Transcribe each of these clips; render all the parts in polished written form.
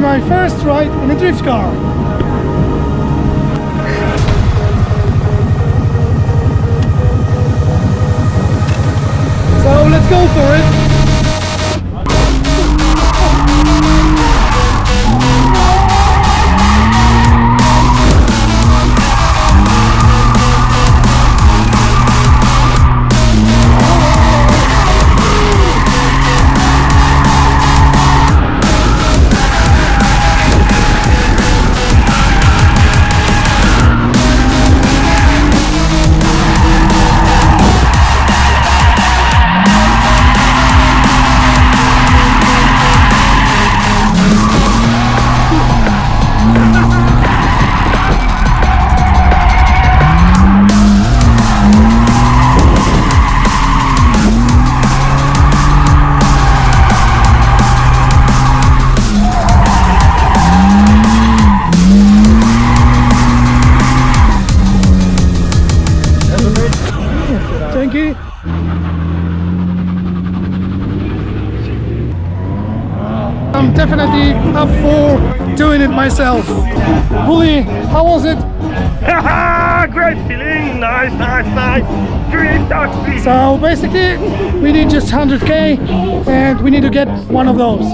my first ride in a drift car. So let's go for it. Thank you. I'm definitely up for doing it myself. Bully, how was it? Great feeling, nice. Great touch feeling. So basically, we need just 100k and we need to get one of those.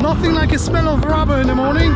Nothing like a smell of rubber in the morning.